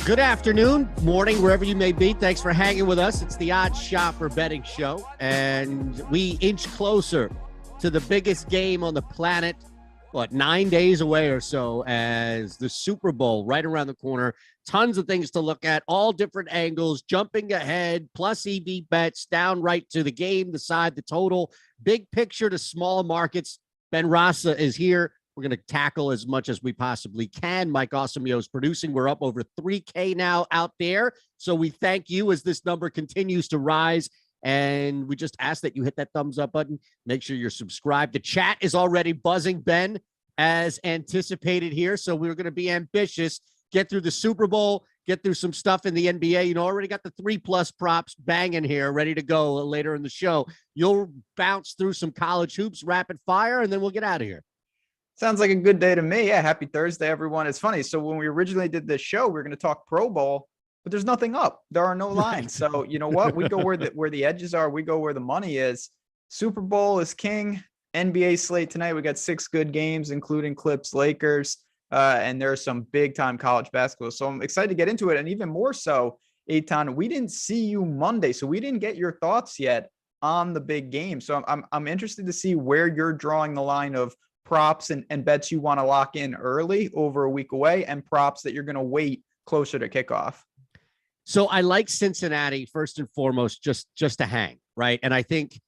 Good afternoon, morning, wherever you may be. Thanks for hanging with us. It's the Odd Shopper Betting Show, and we inch closer to the biggest game on the planet, 9 days away or so, as the Super Bowl right around the corner. Tons of things to look at, all different angles, jumping ahead, plus EV bets, down right to the game, the side, the total, big picture to small markets. Ben Rasa is here. We're going to tackle as much as we possibly can. Mike Awesemo is producing. We're up over 3K now out there. So we thank you as this number continues to rise. And we just ask that you hit that thumbs up button. Make sure you're subscribed. The chat is already buzzing, Ben, as anticipated here. So we're going to be ambitious, get through the Super Bowl, get through some stuff in the NBA. You know, already got the 3+ props banging here, ready to go later in the show. You'll bounce through some college hoops, rapid fire, and then we'll get out of here. Sounds like a good day to me. Yeah, happy Thursday, everyone. It's funny. So when we originally did this show, we were going to talk Pro Bowl, but there's nothing up. There are no lines. So you know what? We go where the edges are. We go where the money is. Super Bowl is king. NBA slate tonight. We got 6 good games, including Clips, Lakers, and there's some big time college basketball. So I'm excited to get into it. And even more so, Eytan, we didn't see you Monday, so we didn't get your thoughts yet on the big game. So I'm interested to see where you're drawing the line of props and bets you want to lock in early over a week away, and props that you're going to wait closer to kickoff. So I like Cincinnati first and foremost, just to hang, right? And I think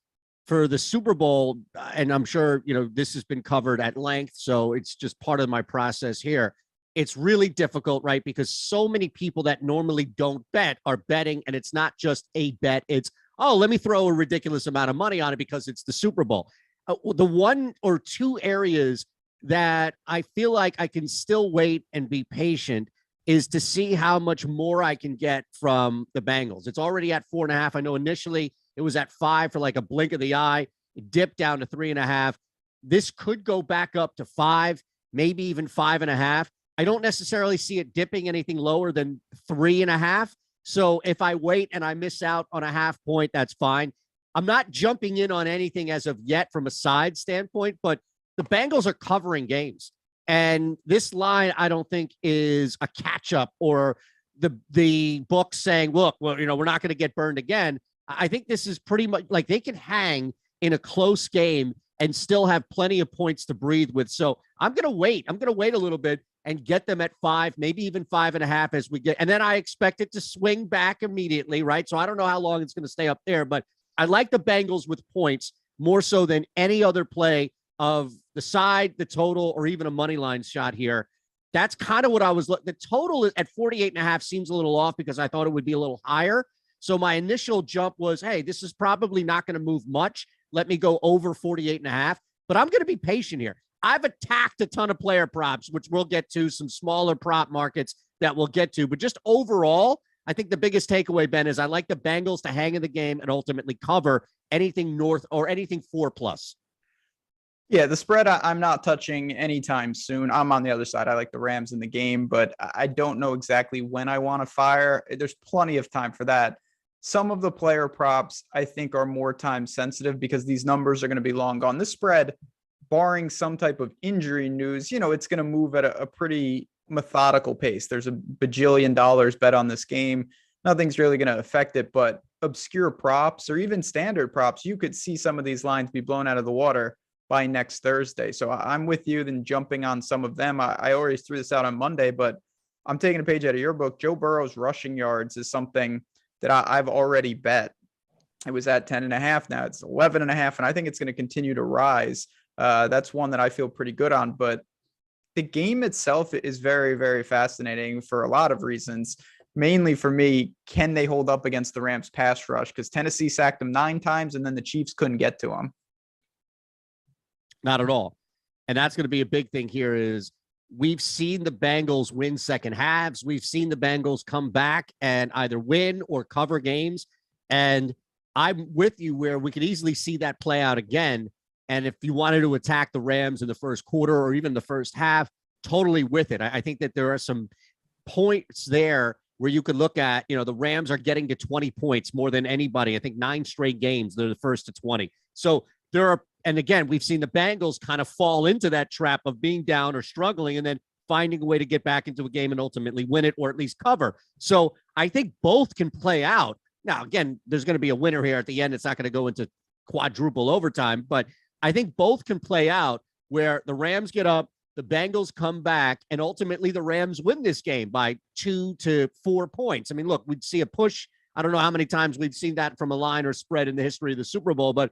for the Super Bowl, and I'm sure, you know, this has been covered at length, so it's just part of my process here. It's really difficult, right? Because so many people that normally don't bet are betting, and it's not just a bet. It's, oh, let me throw a ridiculous amount of money on it because it's the Super Bowl. The 1 or 2 areas that I feel like I can still wait and be patient is to see how much more I can get from the Bengals. It's already at 4.5. I know initially it was at 5 for like a blink of the eye. It dipped down to 3.5. This could go back up to 5, maybe even 5.5. I don't necessarily see it dipping anything lower than 3.5. So if I wait and I miss out on a half point, that's fine. I'm not jumping in on anything as of yet from a side standpoint, but the Bengals are covering games. And this line, I don't think, is a catch-up or the book saying, look, well, you know, we're not going to get burned again. I think this is pretty much like they can hang in a close game and still have plenty of points to breathe with. So I'm going to wait. I'm going to wait a little bit and get them at 5, maybe even 5.5 as we get. And then I expect it to swing back immediately, right? So I don't know how long it's going to stay up there, but I like the Bengals with points more so than any other play of the side, the total, or even a money line shot here. That's kind of what I was looking. The total at 48.5 seems a little off because I thought it would be a little higher. So my initial jump was, hey, this is probably not going to move much. Let me go over 48.5. But I'm going to be patient here. I've attacked a ton of player props, which we'll get to, some smaller prop markets that we'll get to. But just overall, I think the biggest takeaway, Ben, is I like the Bengals to hang in the game and ultimately cover anything north or anything 4+. Yeah, the spread I'm not touching anytime soon. I'm on the other side. I like the Rams in the game, but I don't know exactly when I want to fire. There's plenty of time for that. Some of the player props I think are more time sensitive because these numbers are going to be long gone. This spread, barring some type of injury news, you know, it's going to move at a pretty methodical pace. There's a bajillion dollars bet on this game. Nothing's really going to affect it, but obscure props or even standard props, you could see some of these lines be blown out of the water by next Thursday. So I'm with you then jumping on some of them. I already threw this out on Monday, but I'm taking a page out of your book. Joe Burrow's rushing yards is something that I've already bet. It was at 10.5. Now it's 11.5. And I think it's going to continue to rise. That's one that I feel pretty good on, but the game itself is very, very fascinating for a lot of reasons. Mainly for me, can they hold up against the Rams pass rush? Because Tennessee sacked them 9 times and then the Chiefs couldn't get to them. Not at all. And that's going to be a big thing here is we've seen the Bengals win second halves. We've seen the Bengals come back and either win or cover games. And I'm with you where we could easily see that play out again. And if you wanted to attack the Rams in the first quarter or even the first half, totally with it. I think that there are some points there where you could look at, you know, the Rams are getting to 20 points more than anybody. I think 9 straight games, they're the first to 20. So there are, and again, we've seen the Bengals kind of fall into that trap of being down or struggling and then finding a way to get back into a game and ultimately win it or at least cover. So I think both can play out. Now, again, there's going to be a winner here at the end. It's not going to go into quadruple overtime, but I think both can play out where the Rams get up, the Bengals come back, and ultimately the Rams win this game by 2 to 4 points. I mean, look, we'd see a push. I don't know how many times we've seen that from a line or spread in the history of the Super Bowl, but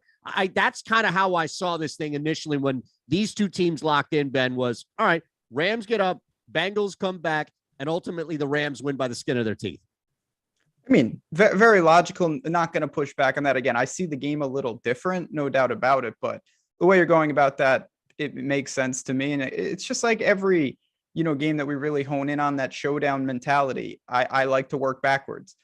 that's kind of how I saw this thing initially when these two teams locked in, Ben, was, all right, Rams get up, Bengals come back, and ultimately the Rams win by the skin of their teeth. I mean, very logical, not going to push back on that. Again, I see the game a little different, no doubt about it, but the way you're going about that, it makes sense to me. And it's just like every, game that we really hone in on that showdown mentality. I like to work backwards.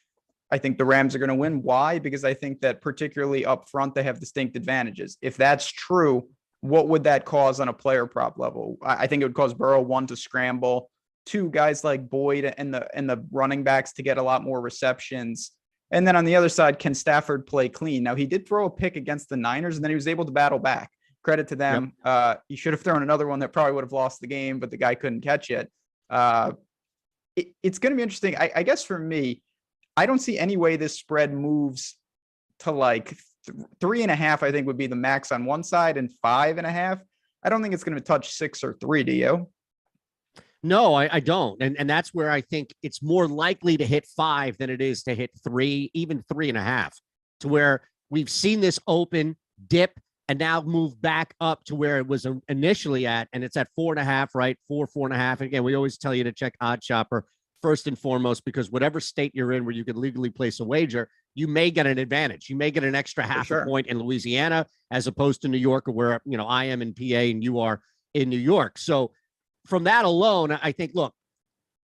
I think the Rams are going to win. Why? Because I think that particularly up front, they have distinct advantages. If that's true, what would that cause on a player prop level? I think it would cause Burrow, 1, to scramble, 2, guys like Boyd and the running backs to get a lot more receptions. And then on the other side, can Stafford play clean? Now, he did throw a pick against the Niners, and then he was able to battle back. Credit to them. Yep. He should have thrown another one that probably would have lost the game, but the guy couldn't catch it. It's going to be interesting. I guess for me, I don't see any way this spread moves to like 3.5, I think would be the max on one side, and 5.5. I don't think it's going to touch 6 or 3. Do you? No, I don't. And that's where I think it's more likely to hit 5 than it is to hit 3, even 3.5, to where we've seen this open, dip, and now move back up to where it was initially at. And it's at 4.5, right? 4.5. And again, we always tell you to check Odd Shopper first and foremost, because whatever state you're in where you could legally place a wager, you may get an advantage. You may get an extra half a point in Louisiana as opposed to New York, or where, I am in PA and you are in New York. So from that alone, I think, look,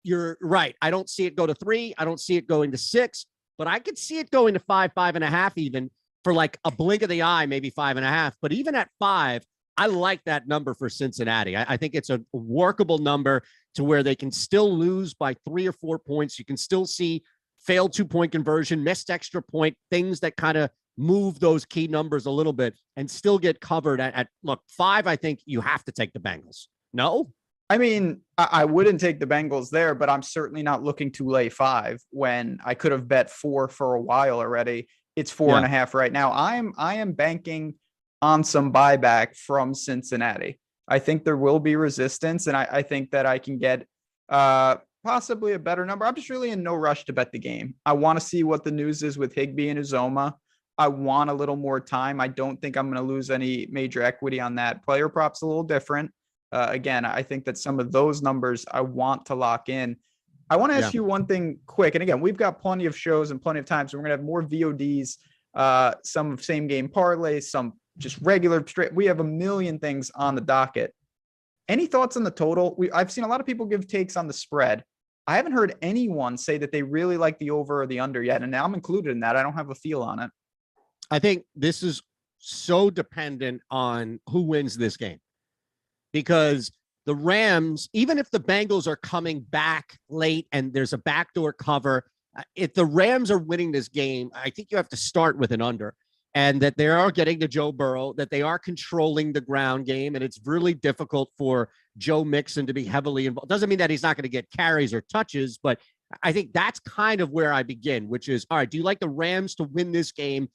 you're right. I don't see it go to 3. I don't see it going to 6, but I could see it going to 5, 5.5, even for like a blink of the eye, maybe 5.5. But even at 5, I like that number for Cincinnati. I think it's a workable number to where they can still lose by 3 or 4 points. You can still see failed 2-point conversion, missed extra point, things that kind of move those key numbers a little bit and still get covered at look, 5. I think you have to take the Bengals. No? I mean, I wouldn't take the Bengals there, but I'm certainly not looking to lay 5 when I could have bet 4 for a while already. It's 4.5 right now. I am banking on some buyback from Cincinnati. I think there will be resistance, and I think that I can get possibly a better number. I'm just really in no rush to bet the game. I want to see what the news is with Higbee and Uzoma. I want a little more time. I don't think I'm going to lose any major equity on that. Player props a little different. Again, I think that some of those numbers I want to lock in. I want to ask you one thing quick. And again, we've got plenty of shows and plenty of time, so we're going to have more VODs, some same game parlays, some just regular straight. We have a million things on the docket. Any thoughts on the total? I've seen a lot of people give takes on the spread. I haven't heard anyone say that they really like the over or the under yet. And I'm included in that. I don't have a feel on it. I think this is so dependent on who wins this game, because the Rams, even if the Bengals are coming back late and there's a backdoor cover, if the Rams are winning this game, I think you have to start with an under, and that they are getting to Joe Burrow, that they are controlling the ground game. And it's really difficult for Joe Mixon to be heavily involved. Doesn't mean that he's not going to get carries or touches, but I think that's kind of where I begin, which is, all right, do you like the Rams to win this game?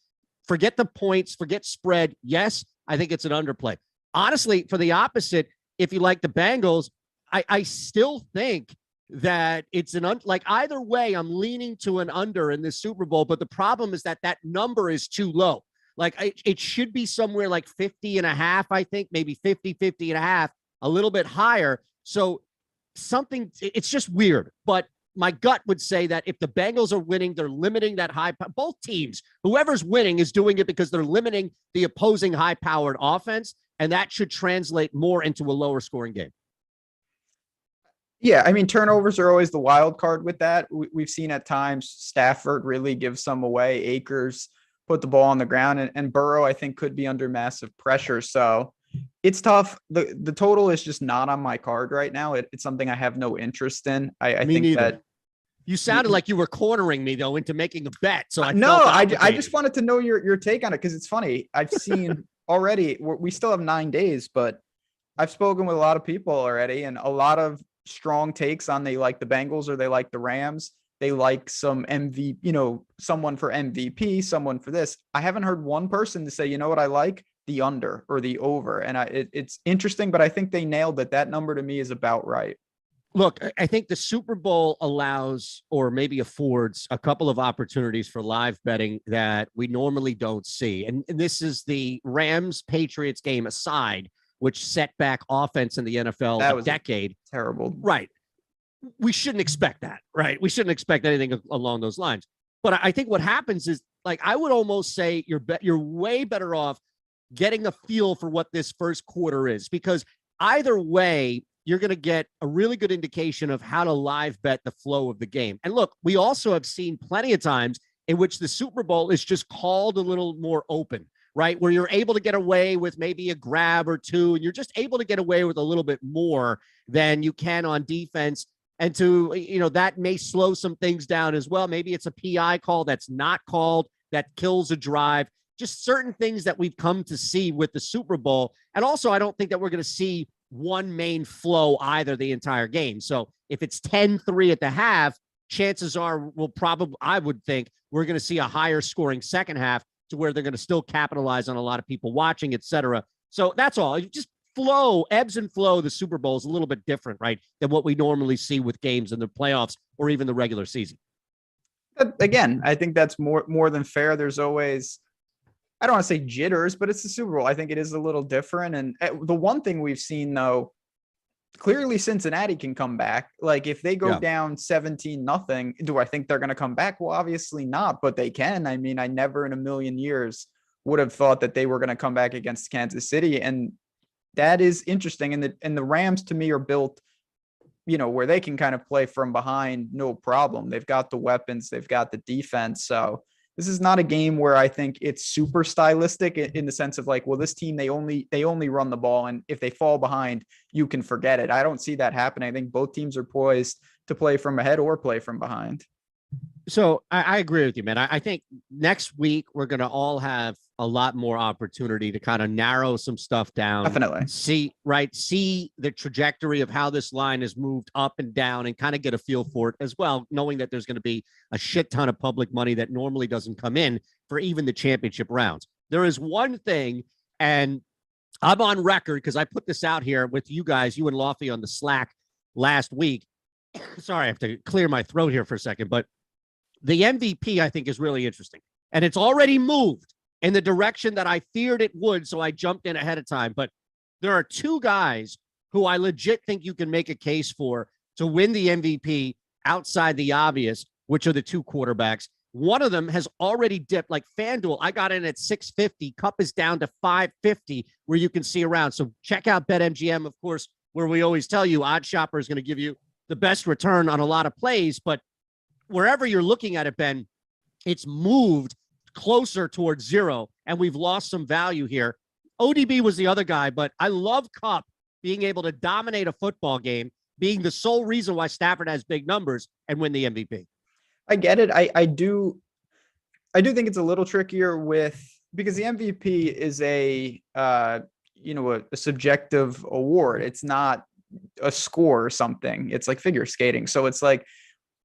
Forget the points, forget spread. Yes, I think it's an underplay. Honestly, for the opposite, if you like the Bengals, I still think that it's like either way, I'm leaning to an under in this Super Bowl. But the problem is that number is too low. Like it should be somewhere like 50.5, I think, maybe 50.5, a little bit higher. So it's just weird. But my gut would say that if the Bengals are winning, they're limiting that both teams, whoever's winning is doing it because they're limiting the opposing high-powered offense. And that should translate more into a lower scoring game. Yeah, I mean, turnovers are always the wild card with that. We've seen at times Stafford really give some away. Akers put the ball on the ground, and Burrow, I think, could be under massive pressure. So it's tough. The total is just not on my card right now. It's something I have no interest in. I think neither. That you sounded like you were cornering me though into making a bet. So I just wanted to know your take on it, because it's funny. I've seen already, we still have 9 days, but I've spoken with a lot of people already, and a lot of strong takes on they like the Bengals or they like the Rams. They like some MVP, someone for MVP, someone for this. I haven't heard one person to say, you know what I like? The under or the over. And it's interesting, but I think they nailed it. That number to me is about right. Look, I think the Super Bowl allows or maybe affords a couple of opportunities for live betting that we normally don't see. And this is the Rams-Patriots game aside, which set back offense in the NFL That was a decade. Terrible. Right. We shouldn't expect that, right? We shouldn't expect anything along those lines. But I think what happens is, like, I would almost say you're way better off getting a feel for what this first quarter is, because either way, you're going to get a really good indication of how to live bet the flow of the game. And look, we also have seen plenty of times in which the Super Bowl is just called a little more open, right? Where you're able to get away with maybe a grab or two, and you're just able to get away with a little bit more than you can on defense. And that may slow some things down as well. Maybe it's a PI call that's not called, that kills a drive. Just certain things that we've come to see with the Super Bowl. And also, I don't think that we're going to see one main flow either the entire game. So if it's 10-3 at the half, chances are I would think we're going to see a higher scoring second half to where they're going to still capitalize on a lot of people watching, et cetera. So that's all. Just ebbs and flow. The Super Bowl is a little bit different, right, than what we normally see with games in the playoffs or even the regular season. Again, I think that's more than fair. There's always, I don't want to say jitters, but it's the Super Bowl. I think it is a little different. And the one thing we've seen, though, clearly Cincinnati can come back. Like, if they go down 17-0, do I think they're going to come back? Well, obviously not, but they can. I mean, I never in a million years would have thought that they were going to come back against Kansas City. And that is interesting. And the Rams, to me, are built, where they can kind of play from behind, no problem. They've got the weapons, they've got the defense. So this is not a game where I think it's super stylistic in the sense of like, well, this team, they only run the ball, and if they fall behind, you can forget it. I don't see that happening. I think both teams are poised to play from ahead or play from behind. So I agree with you, man. I think next week we're going to all have a lot more opportunity to kind of narrow some stuff down. Definitely. See the trajectory of how this line has moved up and down and kind of get a feel for it as well, knowing that there's going to be a shit ton of public money that normally doesn't come in for even the championship rounds. There is one thing, and I'm on record because I put this out here with you guys, you and Lofty on the Slack last week. Sorry, I have to clear my throat here for a second, but the MVP, I think, is really interesting. And it's already moved in the direction that I feared it would, so I jumped in ahead of time. But there are two guys who I legit think you can make a case for to win the MVP outside the obvious, which are the two quarterbacks. One of them has already dipped, like FanDuel. I got in at 650. Cup is down to 550, where you can see around. So check out BetMGM, of course, where we always tell you Odd Shopper is going to give you the best return on a lot of plays. But wherever you're looking at it, Ben, it's moved closer towards zero, and we've lost some value here. ODB was the other guy, but I love Cup being able to dominate a football game, being the sole reason why Stafford has big numbers and win the MVP. I get it. I do think it's a little trickier because the MVP is a subjective award. It's not a score or something. It's like figure skating. So it's like,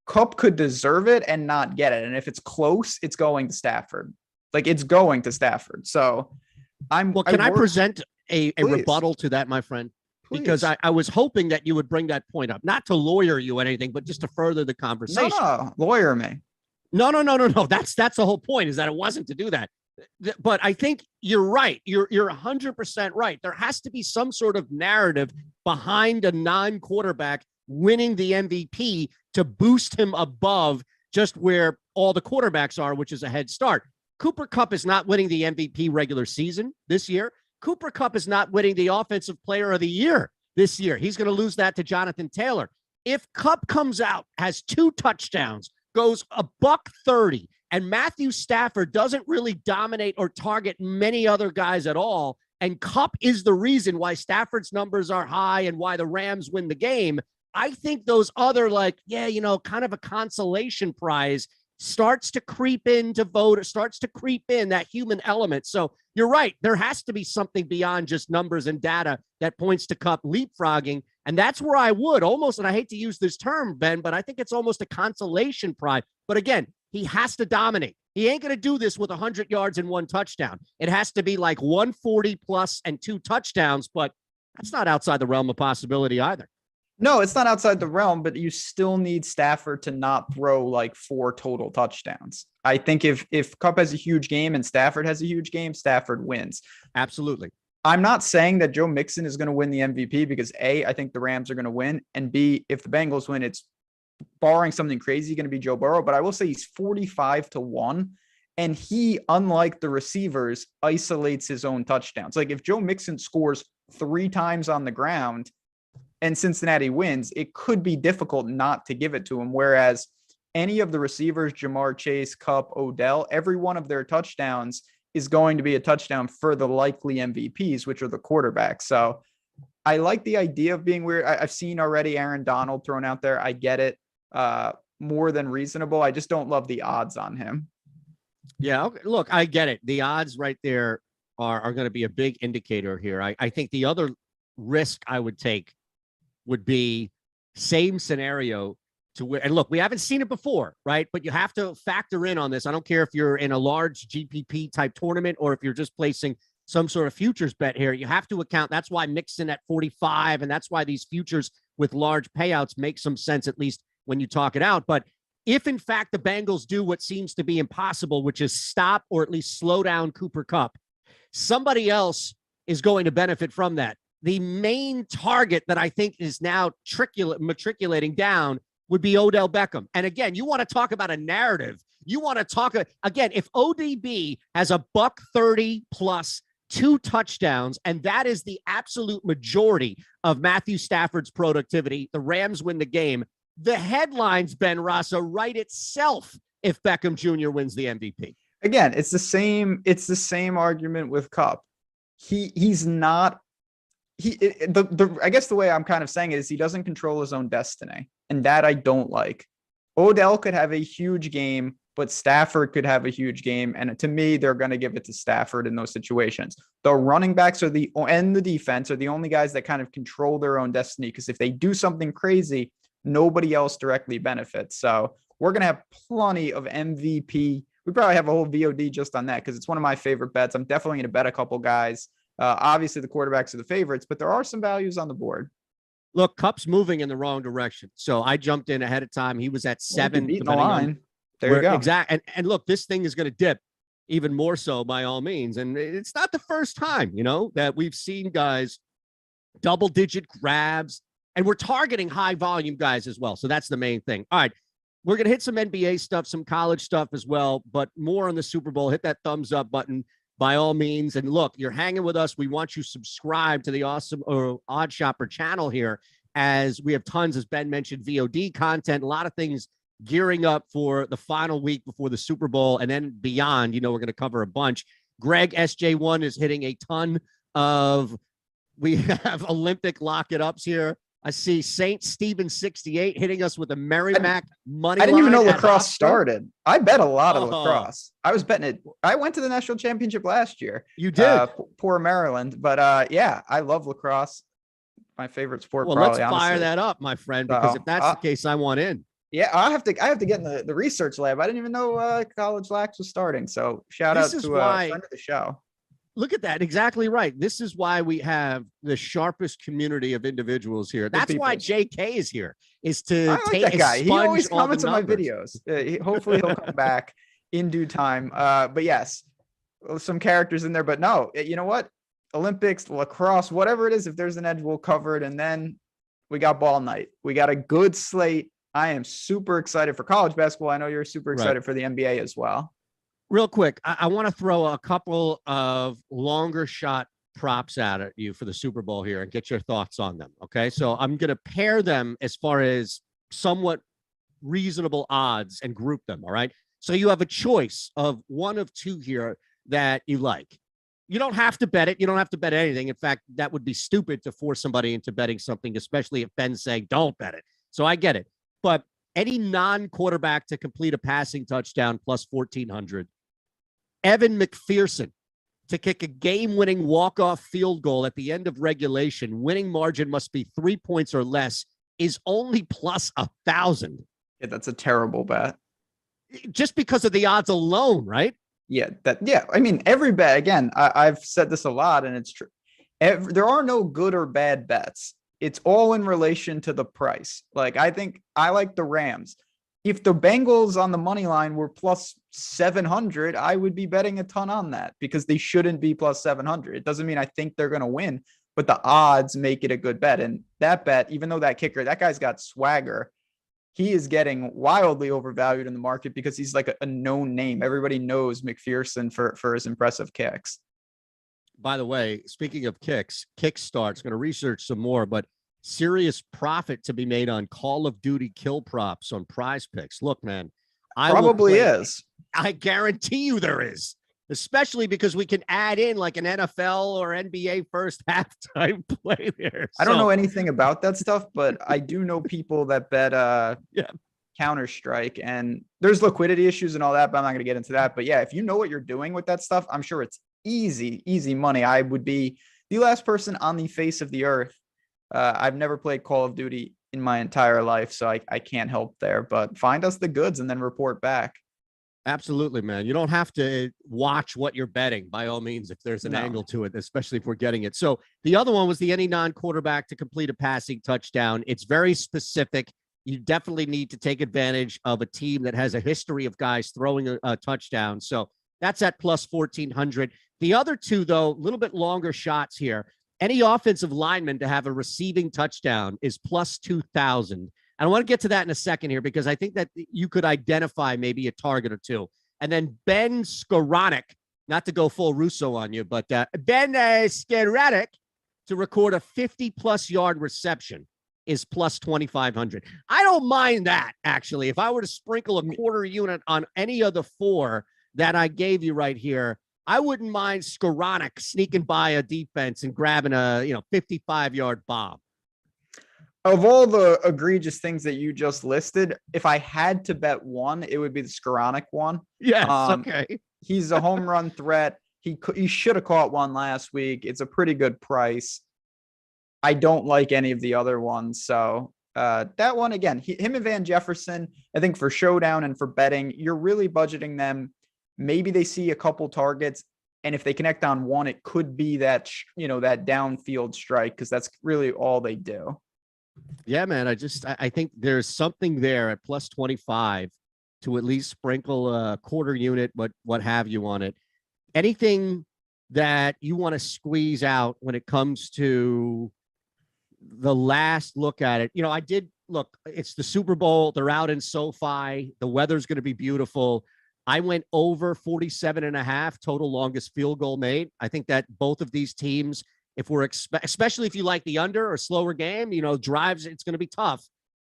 Cup could deserve it and not get it. And if it's close, it's going to Stafford. Like, it's going to Stafford. So can I present a rebuttal to that, my friend? Please. Because I was hoping that you would bring that point up, not to lawyer you or anything, but just to further the conversation. No, lawyer me. No. That's the whole point, is that it wasn't to do that. But I think you're right. You're 100% right. There has to be some sort of narrative behind a non-quarterback winning the MVP to boost him above just where all the quarterbacks are, which is a head start. Cooper Kupp is not winning the MVP regular season this year. Cooper Kupp is not winning the Offensive Player of the Year this year. He's going to lose that to Jonathan Taylor. If Kupp comes out, has 2 touchdowns, goes $130, and Matthew Stafford doesn't really dominate or target many other guys at all, and Kupp is the reason why Stafford's numbers are high and why the Rams win the game, I think those other, kind of a consolation prize starts to creep into vote, starts to creep in that human element. So you're right. There has to be something beyond just numbers and data that points to Kupp leapfrogging. And that's where I would almost, and I hate to use this term, Ben, but I think it's almost a consolation prize. But again, he has to dominate. He ain't going to do this with 100 yards and 1 touchdown. It has to be like 140 plus and 2 touchdowns, but that's not outside the realm of possibility either. No, it's not outside the realm, but you still need Stafford to not throw like 4 total touchdowns. I think if Kupp has a huge game and Stafford has a huge game, Stafford wins. Absolutely. I'm not saying that Joe Mixon is going to win the MVP because A, I think the Rams are going to win, and B, if the Bengals win, it's barring something crazy going to be Joe Burrow. But I will say he's 45-1, and he, unlike the receivers, isolates his own touchdowns. Like if Joe Mixon scores 3 times on the ground and Cincinnati wins, it could be difficult not to give it to him. Whereas any of the receivers, Jamar Chase, Kupp, Odell, every one of their touchdowns is going to be a touchdown for the likely MVPs, which are the quarterbacks. So I like the idea of being weird. I've seen already Aaron Donald thrown out there. I get it. More than reasonable. I just don't love the odds on him. Yeah. Okay. Look, I get it. The odds right there are going to be a big indicator here. I think the other risk I would take would be same scenario to where, and look, we haven't seen it before, right? But you have to factor in on this. I don't care if you're in a large GPP type tournament or if you're just placing some sort of futures bet here. You have to account. That's why Mixon at 45, and that's why these futures with large payouts make some sense, at least when you talk it out. But if in fact the Bengals do what seems to be impossible, which is stop or at least slow down Cooper Kupp, somebody else is going to benefit from that. The main target that I think is now matriculating down would be Odell Beckham. And again, you want to talk about a narrative. You want to talk again, if ODB has a $130 plus 2 touchdowns, and that is the absolute majority of Matthew Stafford's productivity, the Rams win the game. The headlines, Ben Rasa, write itself if Beckham Jr. wins the MVP. Again, it's the same argument with Kupp. He's not. I guess the way I'm kind of saying it is he doesn't control his own destiny, and that I don't like. Odell could have a huge game, but Stafford could have a huge game, and to me, they're going to give it to Stafford in those situations. The running backs and the defense are the only guys that kind of control their own destiny, because if they do something crazy, nobody else directly benefits. So we're going to have plenty of MVP. We probably have a whole VOD just on that because it's one of my favorite bets. I'm definitely going to bet a couple guys. Obviously, the quarterbacks are the favorites, but there are some values on the board. Look, Kupp's moving in the wrong direction. So I jumped in ahead of time. He was at 7. The line. There you go. Exactly. And look, this thing is going to dip even more so by all means. And it's not the first time, that we've seen guys double-digit grabs, and we're targeting high-volume guys as well. So that's the main thing. All right. We're going to hit some NBA stuff, some college stuff as well, but more on the Super Bowl. Hit that thumbs up button by all means. And look, you're hanging with us. We want you subscribed to the Awesemo Odd Shopper channel here, as we have tons, as Ben mentioned, VOD content, a lot of things gearing up for the final week before the Super Bowl. And then beyond, we're going to cover a bunch. Greg SJ1 is hitting a ton of, we have Olympic lock it ups here. I see St. Stephen 68 hitting us with a Merrimack money line. I didn't even know lacrosse started. I bet a lot of lacrosse. I was betting it. I went to the national championship last year. You did? Poor Maryland. But yeah, I love lacrosse. My favorite sport. Well, probably, let's fire that up, my friend, because if that's the case, I want in. Yeah, I have to get in the research lab. I didn't even know college lax was starting. So shout out to a friend of the show. Look at that. Exactly right. This is why we have the sharpest community of individuals here. That's why JK is here, is to take that guy. He always comments on my videos. Hopefully he'll come back in due time. But yes, some characters in there. But no, you know what? Olympics, lacrosse, whatever it is, if there's an edge, we'll cover it. And then we got ball night. We got a good slate. I am super excited for college basketball. I know you're super excited for the NBA as well. Real quick, I want to throw a couple of longer shot props at you for the Super Bowl here and get your thoughts on them. Okay, so I'm going to pair them as far as somewhat reasonable odds and group them. All right, so you have a choice of one of 2 here that you like. You don't have to bet it. You don't have to bet anything. In fact, that would be stupid to force somebody into betting something, especially if Ben's saying don't bet it. So I get it. But any non-quarterback to complete a passing touchdown plus 1,400. Evan McPherson to kick a game-winning walk-off field goal at the end of regulation. Winning margin must be 3 points or less, is only plus 1,000. Yeah, that's a terrible bet. Just because of the odds alone, right? Yeah, I mean, every bet, again, I've said this a lot, and it's true. There are no good or bad bets. It's all in relation to the price. Like, I think I like the Rams. If the Bengals on the money line were plus 700, I would be betting a ton on that because they shouldn't be plus 700. It doesn't mean I think they're going to win, but the odds make it a good bet. And that bet, even though that kicker, that guy's got swagger, he is getting wildly overvalued in the market because he's like a known name. Everybody knows McPherson for his impressive kicks. By the way, speaking of kicks, Kickstart's going to research some more, but serious profit to be made on Call of Duty kill props on Prize Picks. Look, man, probably is. I guarantee you there is, especially because we can add in like an NFL or NBA first halftime play there. I don't know anything about that stuff, but I do know people that bet Counter-Strike, and there's liquidity issues and all that, but I'm not going to get into that. But yeah, if you know what you're doing with that stuff, I'm sure it's easy money. I would be the last person on the face of the earth. I've never played Call of Duty in my entire life, so I can't help there, but find us the goods and then report back. Absolutely, man. You don't have to watch what you're betting by all means if there's an angle to it, especially if we're getting it. So the other one was the any non-quarterback to complete a passing touchdown. It's very specific. You definitely need to take advantage of a team that has a history of guys throwing a touchdown. So that's at plus 1,400. The other two, though, a little bit longer shots here. Any offensive lineman to have a receiving touchdown is plus 2,000. And I want to get to that in a second here because I think that you could identify maybe a target or two. And then Ben Skoranek, not to go full Russo on you, but Ben Skoranek to record a 50-plus yard reception is plus 2,500. I don't mind that, actually. If I were to sprinkle a quarter unit on any of the four that I gave you right here, I wouldn't mind Skoranek sneaking by a defense and grabbing a 55-yard bomb. Of all the egregious things that you just listed, if I had to bet one, it would be the Skoranek one. Yes, okay. He's a home run threat. He should have caught one last week. It's a pretty good price. I don't like any of the other ones. So that one, again, him and Van Jefferson, I think for showdown and for betting, you're really budgeting them. Maybe they see a couple targets, and if they connect on one, it could be that, that downfield strike, because that's really all they do. Yeah, man. I think there's something there at plus 25 to at least sprinkle a quarter unit, what have you on it. Anything that you want to squeeze out when it comes to the last look at it? I did look, it's the Super Bowl. They're out in SoFi. The weather's going to be beautiful. I went over 47.5 total longest field goal made. I think that both of these teams, if we're especially if you like the under or slower game, drives, it's going to be tough.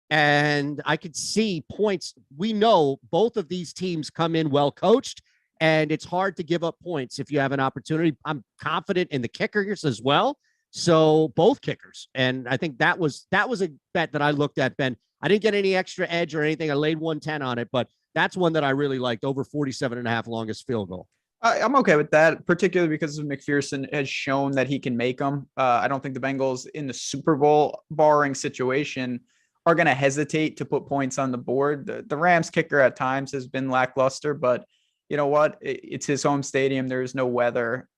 And I could see points. We know both of these teams come in well coached, and it's hard to give up points if you have an opportunity. I'm confident in the kickers as well. So both kickers. And I think that was a bet that I looked at, Ben. I didn't get any extra edge or anything. I laid 110 on it, but that's one that I really liked, over 47.5 longest field goal. I'm okay with that, particularly because McPherson has shown that he can make them. I don't think the Bengals in the Super Bowl barring situation are going to hesitate to put points on the board. The Rams kicker at times has been lackluster, but you know what? It's his home stadium. There's no weather.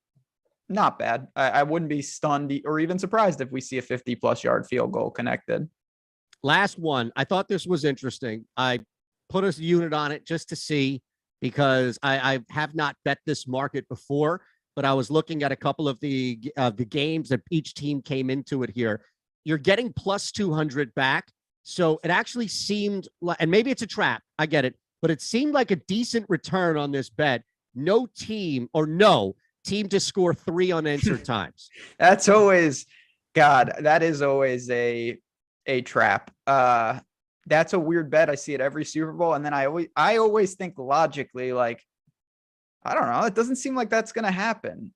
Not bad. I wouldn't be stunned or even surprised if we see a 50-plus yard field goal connected. Last one. I thought this was interesting. I put a unit on it just to see, because I have not bet this market before, but I was looking at a couple of the games that each team came into it here. You're getting plus 200 back. So it actually seemed like, and maybe it's a trap, I get it, but it seemed like a decent return on this bet. No team to score 3 unanswered times. That's always, God, that is always a trap. That's a weird bet. I see it every Super Bowl. And then I always think logically, like, I don't know, it doesn't seem like that's going to happen,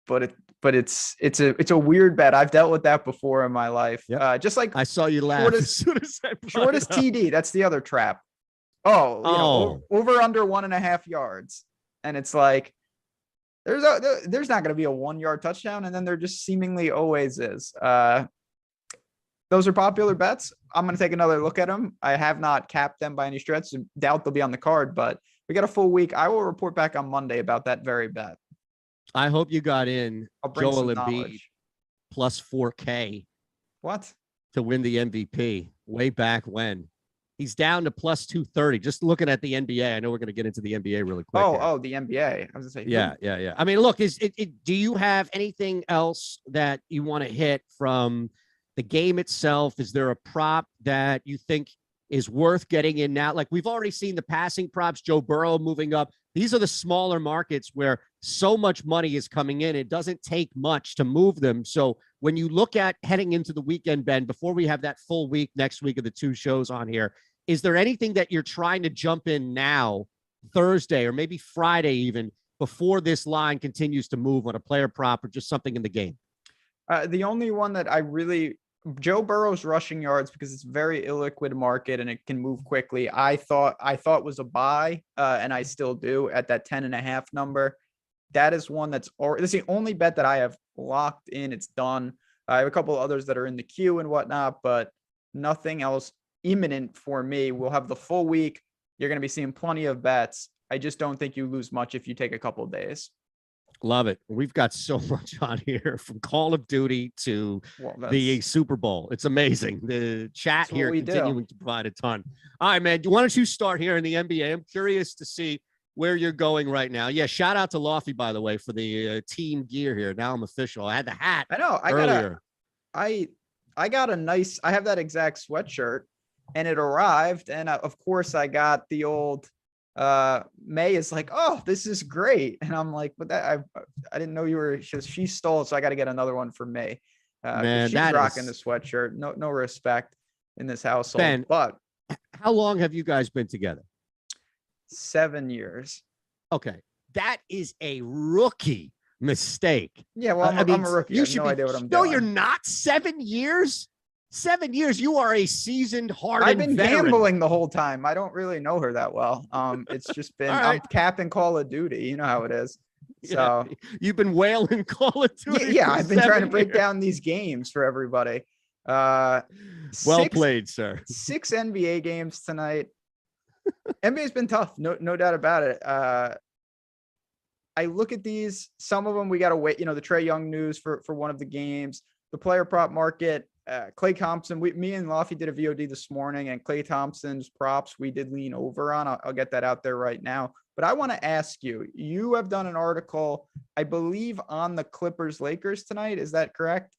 but it's a weird bet. I've dealt with that before in my life. Yep. Just like I saw you laugh as soon as I shortest TD. That's the other trap. Over under 1.5 yards. And it's like, there's not going to be a 1-yard touchdown, and then there just seemingly always is. Those are popular bets. I'm going to take another look at them. I have not capped them by any stretch. Doubt they'll be on the card, but we got a full week. I will report back on Monday about that very bet. I hope you got in Joel Embiid plus 4K. What? To win the MVP way back when. He's down to plus 230. Just looking at the NBA. I know we're going to get into the NBA really quick. Oh, the NBA. I was going to say. Yeah. I mean, look, do you have anything else that you want to hit from the game itself? Is there a prop that you think is worth getting in now? Like, we've already seen the passing props, Joe Burrow moving up. These are the smaller markets where so much money is coming in. It doesn't take much to move them. So when you look at heading into the weekend, Ben, before we have that full week next week of the 2 shows on here, is there anything that you're trying to jump in now, Thursday, or maybe Friday even, before this line continues to move on a player prop or just something in the game? The only one that I really, Joe Burrow's rushing yards, because it's a very illiquid market and it can move quickly. I thought was a buy, and I still do at that 10.5 number. That is one that's the only bet that I have locked in. It's done. I have a couple of others that are in the queue and whatnot, but nothing else imminent for me. We'll have the full week. You're going to be seeing plenty of bets. I just don't think you lose much if you take a couple of days. Love it. We've got so much on here, from Call of Duty to the Super Bowl. It's amazing. The chat here continuing to provide a ton. All right, man. Why don't you start here in the NBA? I'm curious to see where you're going right now. Yeah, shout out to Lofty, by the way, for the team gear here. Now I'm official. I had the hat. I know. I got a nice. I have that exact sweatshirt, and it arrived, and of course I got the old. May is like, oh, this is great, and I'm like, but that I didn't know you were. She stole it, so I got to get another one for May. Man, she's rocking the sweatshirt. No respect in this household. Ben, but how long have you guys been together? 7 years. Okay, that is a rookie mistake. Yeah, well, I'm a rookie. You should no idea what I'm doing. No, you're not. 7 years. 7 years. You are a seasoned, hardened I've been veteran. gambling the whole time. I don't really know her that well. It's just been I'm capping Call of Duty. You know how it is. So yeah, you've been whaling Call of Duty. Yeah, I've been trying to break down these games for everybody. Well played, sir. 6 NBA games tonight. NBA's been tough, no doubt about it. I look at these. Some of them we got to wait. The Trae Young news for one of the games. The player prop market. Klay Thompson. Me and Lofty did a VOD this morning, and Klay Thompson's props we did lean over on. I'll get that out there right now. But I want to ask you. You have done an article, I believe, on the Clippers-Lakers tonight. Is that correct?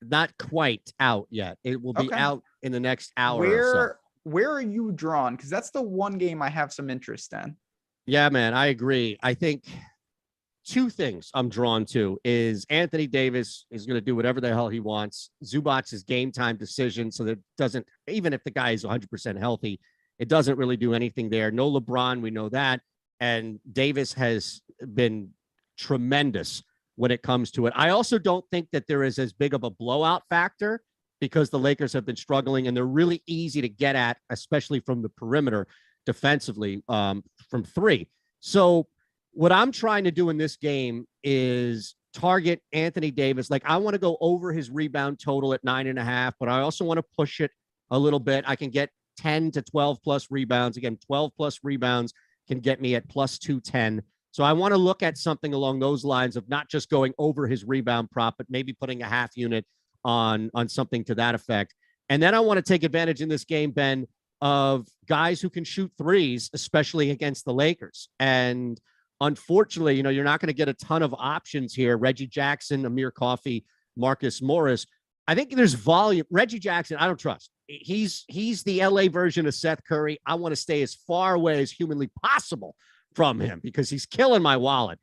Not quite out yet. It will be out in the next hour or so. Where are you drawn? Because that's the one game I have some interest in. Yeah, man, I agree. I think 2 things I'm drawn to is Anthony Davis is going to do whatever the hell he wants. Zubac's game time decision, so that doesn't, even if the guy is 100% healthy, it doesn't really do anything there. No LeBron, we know that. And Davis has been tremendous when it comes to it. I also don't think that there is as big of a blowout factor, because the Lakers have been struggling and they're really easy to get at, especially from the perimeter defensively, from 3. So what I'm trying to do in this game is target Anthony Davis. Like, I want to go over his rebound total at 9.5, but I also want to push it a little bit. I can get 10 to 12 plus rebounds. Again, 12 plus rebounds can get me at plus 210. So I want to look at something along those lines of not just going over his rebound prop, but maybe putting a half unit on something to that effect. And then I want to take advantage in this game, Ben, of guys who can shoot threes, especially against the Lakers. And unfortunately, you're not going to get a ton of options here. Reggie Jackson, Amir Coffey, Marcus Morris. I think there's volume. Reggie Jackson, I don't trust. He's the LA version of Seth Curry. I want to stay as far away as humanly possible from him because he's killing my wallet.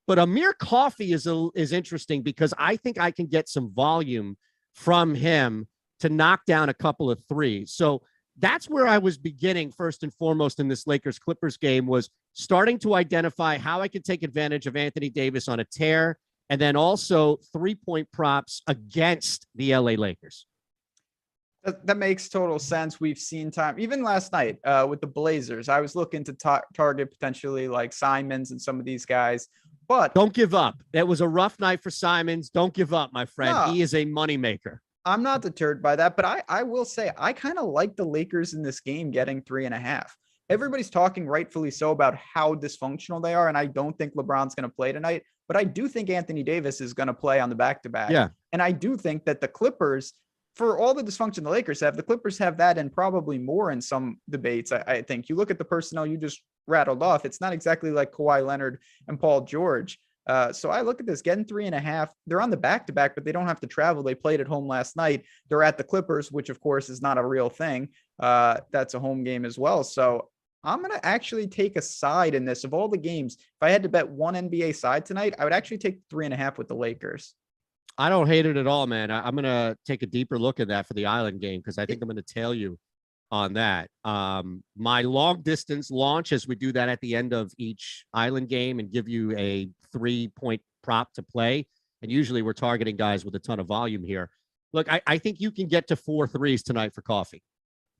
But Amir Coffey is interesting because I think I can get some volume from him to knock down a couple of threes. So that's where I was beginning first and foremost in this Lakers-Clippers game, was starting to identify how I could take advantage of Anthony Davis on a tear, and then also 3-point props against the LA Lakers. That makes total sense. We've seen time, even last night with the Blazers. I was looking to target potentially like Simons and some of these guys. But don't give up. That was a rough night for Simons. Don't give up, my friend. No, He is a moneymaker. I'm not deterred by that, but I will say I kind of like the Lakers in this game getting 3.5. Everybody's talking rightfully so about how dysfunctional they are, and I don't think LeBron's going to play tonight, but I do think Anthony Davis is going to play on the back-to-back. Yeah. And I do think that the Clippers, for all the dysfunction the Lakers have, the Clippers have that and probably more in some debates. I think you look at the personnel you just rattled off, it's not exactly like Kawhi Leonard and Paul George. So I look at this getting 3.5. They're on the back-to-back, but they don't have to travel. They played at home last night. They're at the Clippers, which of course is not a real thing. That's a home game as well. So I'm going to actually take a side in this. Of all the games, if I had to bet one NBA side tonight, I would actually take 3.5 with the Lakers. I don't hate it at all, man. I'm going to take a deeper look at that for the Island game because I think I'm going to tail you on that. My long distance launch, as we do that at the end of each Island game and give you a 3-point prop to play. And usually we're targeting guys with a ton of volume here. Look, I think you can get to 4 threes tonight for coffee.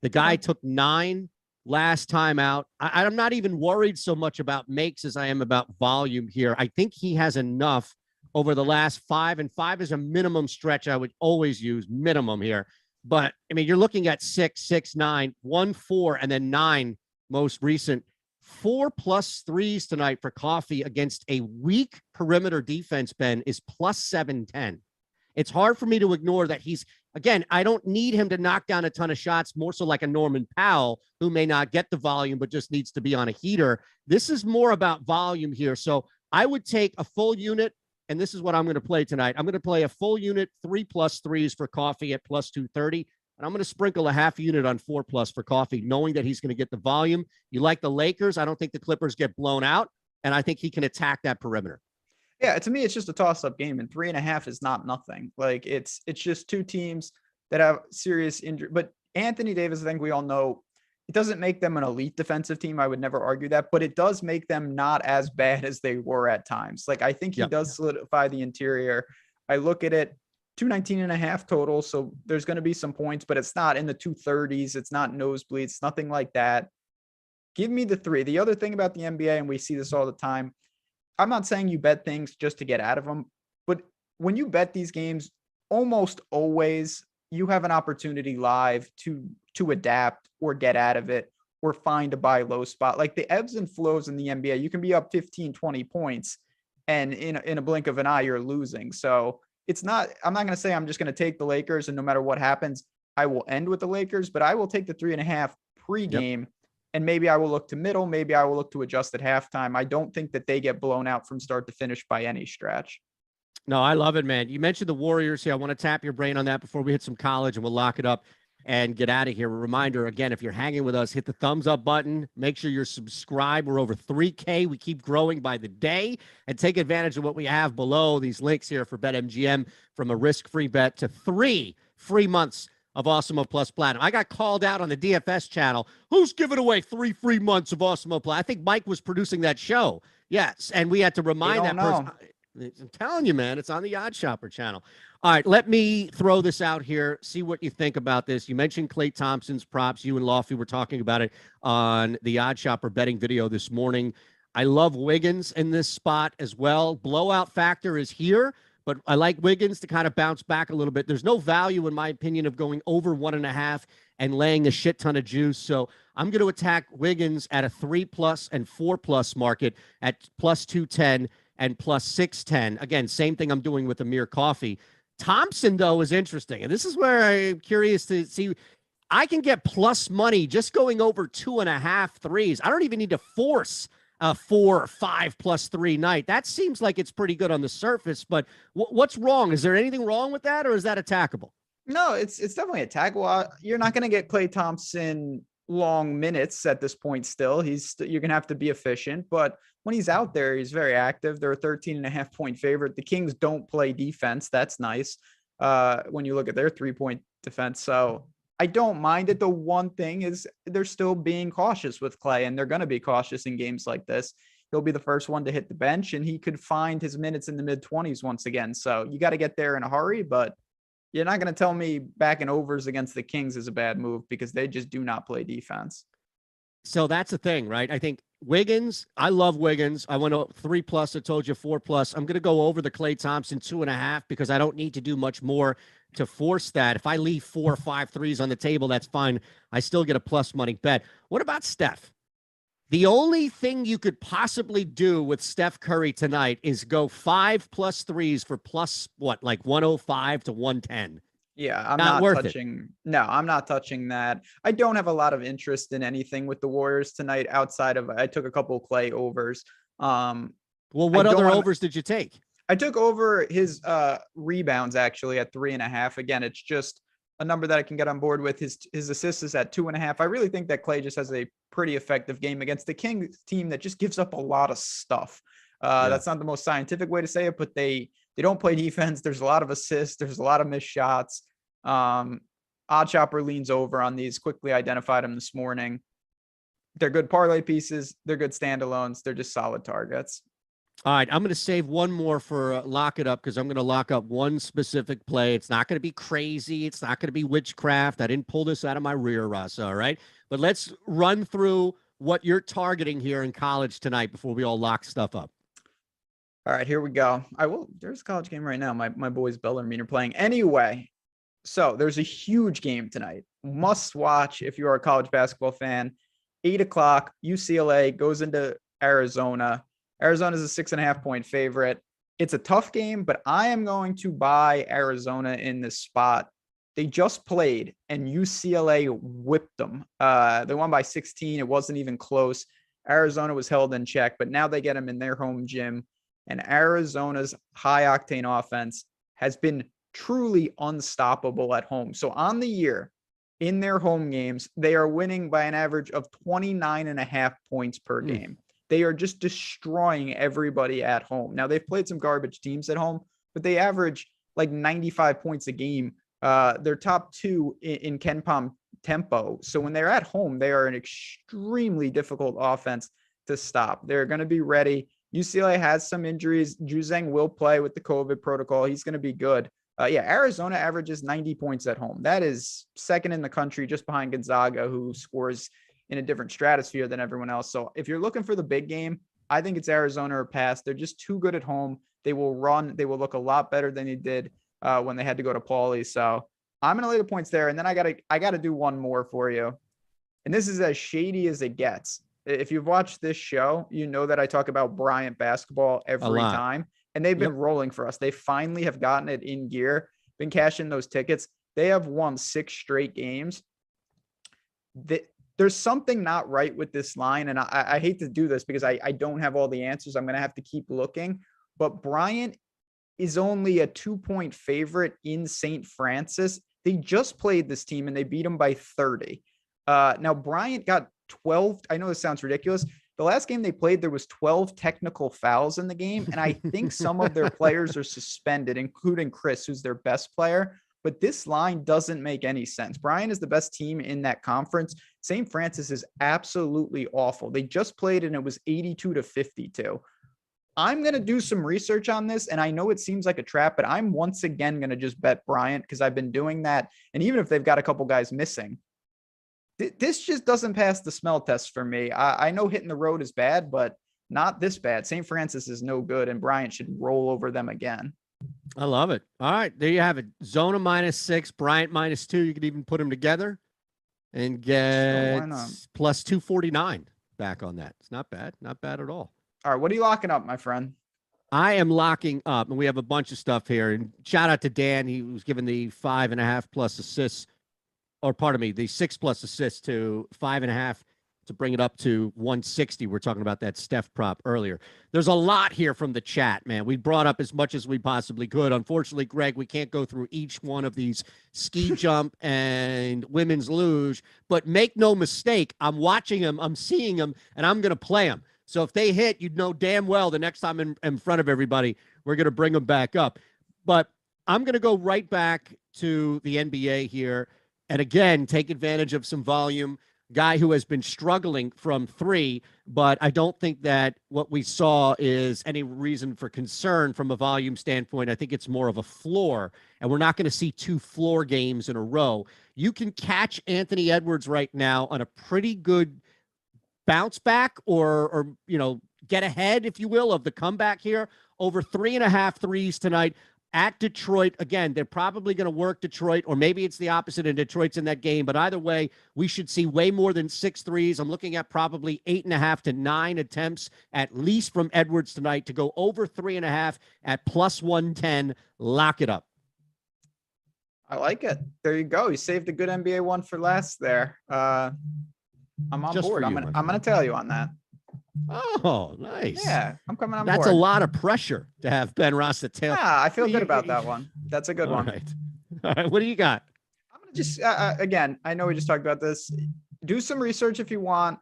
The guy took 9 last time out. I'm not even worried so much about makes as I am about volume here. I think he has enough over the last 5, and 5 is a minimum stretch I would always use, minimum here. But I mean, you're looking at 6, 6, 9, 1, 4, and then 9 most recent. 4+ threes tonight for coffee against a weak perimeter defense, Ben, is plus 710. It's hard for me to ignore that again, I don't need him to knock down a ton of shots, more so like a Norman Powell, who may not get the volume, but just needs to be on a heater. This is more about volume here. So I would take a full unit, and this is what I'm going to play tonight. I'm going to play a full unit, 3+ threes for coffee at plus 230. And I'm going to sprinkle a half unit on 4+ for coffee, knowing that he's going to get the volume. You like the Lakers. I don't think the Clippers get blown out, and I think he can attack that perimeter. Yeah, to me, it's just a toss-up game, and 3.5 is not nothing. Like it's just two teams that have serious injury. But Anthony Davis, I think we all know, it doesn't make them an elite defensive team. I would never argue that, but it does make them not as bad as they were at times. Like I think he does solidify the interior. I look at it, 219.5 total, so there's going to be some points, but it's not in the 230s. It's not nosebleeds, nothing like that. Give me the 3. The other thing about the NBA, and we see this all the time, I'm not saying you bet things just to get out of them, but when you bet these games, almost always you have an opportunity live to adapt or get out of it or find a buy low spot. Like the ebbs and flows in the NBA, you can be up 15, 20 points and in a blink of an eye, you're losing. So I'm not going to say I'm just going to take the Lakers and no matter what happens, I will end with the Lakers, but I will take the 3.5 pregame. Yep. And maybe I will look to middle. Maybe I will look to adjust at halftime. I don't think that they get blown out from start to finish by any stretch. No, I love it, man. You mentioned the Warriors here. I want to tap your brain on that before we hit some college, and we'll lock it up and get out of here. A reminder, again, if you're hanging with us, hit the thumbs up button. Make sure you're subscribed. We're over 3K. We keep growing by the day. And take advantage of what we have below these links here for BetMGM, from a risk-free bet to 3 free months of Awesemo Plus Platinum. I got called out on the DFS channel. Who's giving away 3 free months of Awesemo Plus? I think Mike was producing that show. Yes, and we had to remind that person. I'm telling you, man, it's on the Odd Shopper channel. All right, let me throw this out here. See what you think about this. You mentioned Klay Thompson's props. You and Lofty were talking about it on the Odd Shopper betting video this morning. I love Wiggins in this spot as well. Blowout factor is here, but I like Wiggins to kind of bounce back a little bit. There's no value, in my opinion, of going over 1.5 and laying a shit ton of juice. So I'm going to attack Wiggins at a 3+ and 4+ market at plus 210 and plus 610. Again, same thing I'm doing with Amir Coffee. Thompson, though, is interesting. And this is where I'm curious to see. I can get plus money just going over 2.5 threes. I don't even need to force a 4 or 5+ 3 night. That seems like it's pretty good on the surface, but what's wrong? Is there anything wrong with that, or is that attackable? No, it's definitely attackable. You're not going to get Klay Thompson long minutes at this point still. You're going to have to be efficient, but when he's out there, he's very active. They're a 13.5 point favorite. The Kings don't play defense. That's nice when you look at their 3-point defense. So I don't mind it. The one thing is they're still being cautious with Klay, and they're going to be cautious in games like this. He'll be the first one to hit the bench, and he could find his minutes in the mid-20s once again. So you got to get there in a hurry, but you're not going to tell me backing overs against the Kings is a bad move because they just do not play defense. So that's the thing, right? I think Wiggins, I love Wiggins. I went 3+. I told you 4+. I'm going to go over the Klay Thompson 2.5 because I don't need to do much more to force that. If I leave 4 or 5 threes on the table, that's fine. I still get a plus money bet. What about Steph? The only thing you could possibly do with Steph Curry tonight is go 5+ threes for plus what, like 105 to 110. Yeah, I'm Not not worth it. touching. No, I'm not touching that. I don't have a lot of interest in anything with the Warriors tonight outside of I took a couple of Clay overs. Well, what other overs did you take? I took over his rebounds actually at 3.5. Again, it's just a number that I can get on board with. His assists is at 2.5. I really think that Clay just has a pretty effective game against the Kings team that just gives up a lot of stuff. That's not the most scientific way to say it, but they don't play defense. There's a lot of assists. There's a lot of missed shots. Odd Chopper leans over on these. Quickly identified him this morning. They're good parlay pieces. They're good standalones. They're just solid targets. All right, I'm going to save one more for lock it up because I'm going to lock up one specific play. It's not going to be crazy. It's not going to be witchcraft. I didn't pull this out of my rear, Rasa, all right? But let's run through what you're targeting here in college tonight before we all lock stuff up. All right, here we go. There's a college game right now. My boys Bellarmine are playing. Anyway, so there's a huge game tonight. Must watch if you are a college basketball fan. 8 o'clock, UCLA goes into Arizona. Arizona is a 6.5-point favorite. It's a tough game, but I am going to buy Arizona in this spot. They just played and UCLA whipped them. They won by 16. It wasn't even close. Arizona was held in check, but now they get them in their home gym. And Arizona's high octane offense has been truly unstoppable at home. So on the year, in their home games, they are winning by an average of 29.5 points per game. They are just destroying everybody at home. Now, they've played some garbage teams at home, but they average like 95 points a game. They're top 2 in KenPom tempo. So when they're at home, they are an extremely difficult offense to stop. They're going to be ready. UCLA has some injuries. Juzang will play with the COVID protocol. He's going to be good. Arizona averages 90 points at home. That is second in the country, just behind Gonzaga, who scores in a different stratosphere than everyone else. So if you're looking for the big game, I think it's Arizona or pass. They're just too good at home. They will run. They will look a lot better than they did when they had to go to Paulie. So I'm going to lay the points there. And then I got to do one more for you. And this is as shady as it gets. If you've watched this show, you know that I talk about Bryant basketball every time. And they've been rolling for us. They finally have gotten it in gear, been cashing those tickets. They have won 6 straight games. There's something not right with this line. And I hate to do this because I don't have all the answers. I'm going to have to keep looking. But Bryant is only a 2-point favorite in St. Francis. They just played this team and they beat them by 30. Now, Bryant got 12. I know this sounds ridiculous. The last game they played, there was 12 technical fouls in the game. And I think some of their players are suspended, including Chris, who's their best player. But this line doesn't make any sense. Bryant is the best team in that conference. St. Francis is absolutely awful. They just played and it was 82-52. I'm going to do some research on this. And I know it seems like a trap, but I'm once again going to just bet Bryant because I've been doing that. And even if they've got a couple guys missing, this just doesn't pass the smell test for me. I know hitting the road is bad, but not this bad. St. Francis is no good, and Bryant should roll over them again. I love it. All right, there you have it. Zona -6, Bryant -2. You could even put them together and get plus 249 back on that. It's not bad. Not bad at all. All right, what are you locking up, my friend? I am locking up, and we have a bunch of stuff here. And shout out to Dan. He was given the 5.5+ assists. Or pardon me, the 6+ assists to 5.5 to bring it up to 160. We're talking about that Steph prop earlier. There's a lot here from the chat, man. We brought up as much as we possibly could. Unfortunately, Greg, we can't go through each one of these ski jump and women's luge, but make no mistake, I'm watching them, I'm seeing them, and I'm going to play them. So if they hit, you'd know damn well the next time in front of everybody, we're going to bring them back up. But I'm going to go right back to the NBA here. And again, take advantage of some volume. Guy who has been struggling from 3, but I don't think that what we saw is any reason for concern from a volume standpoint. I think it's more of a floor, and we're not going to see 2 floor games in a row. You can catch Anthony Edwards right now on a pretty good bounce back or get ahead, if you will, of the comeback here. Over 3.5 threes tonight at Detroit. Again, they're probably going to work Detroit, or maybe it's the opposite and Detroit's in that game. But either way, we should see way more than 6 threes. I'm looking at probably 8.5 to 9 attempts at least from Edwards tonight to go over 3.5 at plus 110. Lock it up. I like it. There you go. You saved a good NBA one for last there. I'm on Just board. for you, I'm gonna tell you on that. Oh, nice. Yeah, I'm coming on That's board. a lot of pressure to have Ben Rasa tell. Yeah, I feel good about that one. That's a good one. All right. What do you got? I'm gonna just again, I know we just talked about this. Do some research if you want.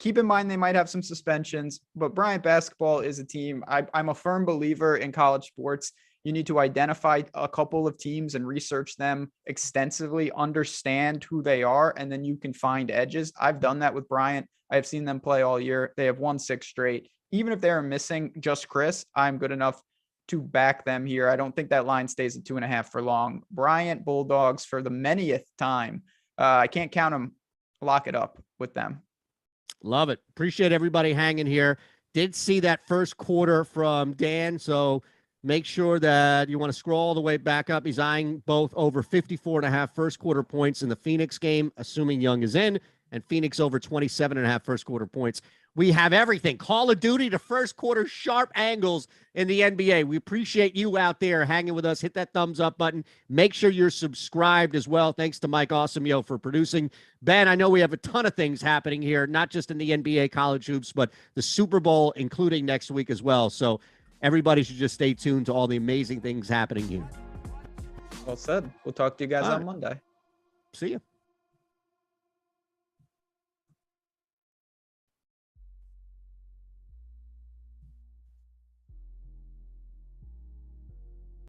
Keep in mind they might have some suspensions, but Bryant basketball is a team. I'm a firm believer in college sports. You need to identify a couple of teams and research them extensively, understand who they are, and then you can find edges. I've done that with Bryant. I have seen them play all year. They have won 6 straight. Even if they're missing just Chris, I'm good enough to back them here. I don't think that line stays at 2.5 for long. Bryant Bulldogs for the manyth time. I can't count them. Lock it up with them. Love it. Appreciate everybody hanging here. Did see that first quarter from Dan, so make sure that you want to scroll all the way back up. He's eyeing both over 54.5 first quarter points in the Phoenix game, assuming Young is in, and Phoenix over 27.5 first quarter points. We have everything. Call of Duty to first quarter sharp angles in the NBA. We appreciate you out there hanging with us. Hit that thumbs up button. Make sure you're subscribed as well. Thanks to Mike Awesemo for producing. Ben, I know we have a ton of things happening here, not just in the NBA college hoops, but the Super Bowl, including next week as well. So everybody should just stay tuned to all the amazing things happening here. Well said. We'll talk to you guys on Monday. See you.